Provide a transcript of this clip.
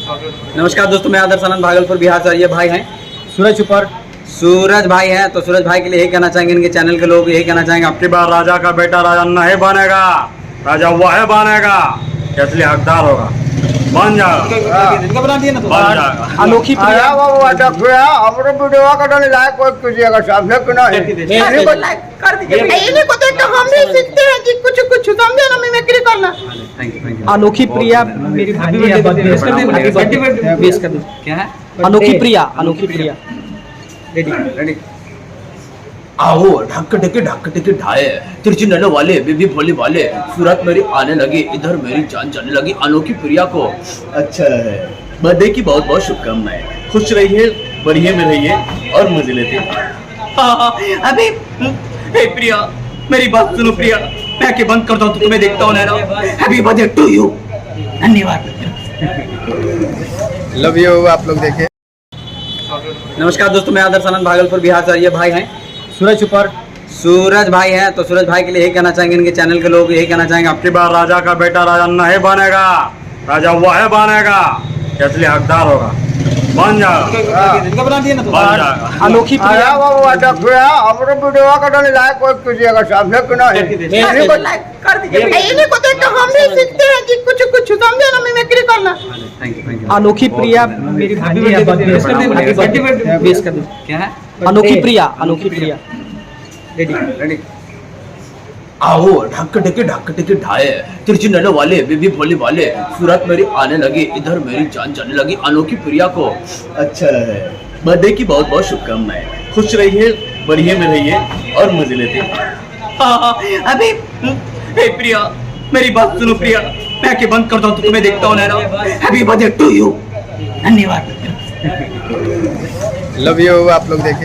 नमस्कार दोस्तों, मैं आदर्श आनंद भागलपुर बिहार से। ये भाई हैं सूरज ऊपर। सूरज भाई हैं। तो सूरज भाई के लिए यही कहना चाहेंगे, इनके चैनल के लोग यही कहना चाहेंगे, आपकी बार राजा का बेटा राजा नहीं बनेगा, राजा वह बनेगा असली हकदार होगा, बन जाएगा, इनका बना दिया ना तो बन जाएगा। अनोखी प्रिया थैंक यू। अनोखी प्रिया मेरी भांजी है। बेस कर दो। क्या है? अनोखी प्रिया, अनोखी प्रिया। रेडी। आओ ढक ढके ढाए, तिरछी नैनों वाले बेबी भोले वाले, सूरत मेरी आने लगी, इधर मेरी जान जाने लगी, अनोखी प्रिया को अच्छा है। बर्थडे की बहुत बहुत शुभकामनाएं, खुश रहिए, बढ़िया में रहिए और मजे लेते हैं। अभी हे प्रिया, मेरी बात सुनो प्रिया, मैं आंखें बंद करता हूँ तो तुम्हें देखता हूँ Naina. Happy birthday to you. धन्यवाद। Love you. आप लोग देखें। नमस्कार दोस्तों, मैं आदर्श आनंद भागलपुर बिहार से। ये भाई हैं सूरज ऊपर। सूरज भाई हैं। तो सूरज भाई के लिए यही कहना चाहेंगे, इनके चैनल के लोग यही कहना चाहेंगे, आपकी बार राजा का बेटा राजा नहीं बनेगा, राजा वह बनेगा असली हकदार होगा, बन जाएगा, इनका बना दिया ना तो बन जाएगा। अनोखी प्रिया थैंक यू। अनोखी प्रिया मेरी भांजी है। बेस कर दो। क्या है? अनोखी प्रिया, अनोखी प्रिया। रेडी। आओ ढक ढके ढाए, तिरछी नैनों वाले बेबी भोले वाले, सूरत मेरी आने लगी, इधर मेरी जान जाने लगी, अनोखी प्रिया को अच्छा है। बर्थडे की बहुत बहुत शुभकामनाएं, खुश रहिए, बढ़िया में रहिए और मजे लेते हैं। अभी हे प्रिया, मेरी बात सुनो प्रिया, मैं आंखें बंद करता हूँ तो तुम्हें देखता हूँ Naina. Happy birthday to you. धन्यवाद। Love you. आप लोग देखें।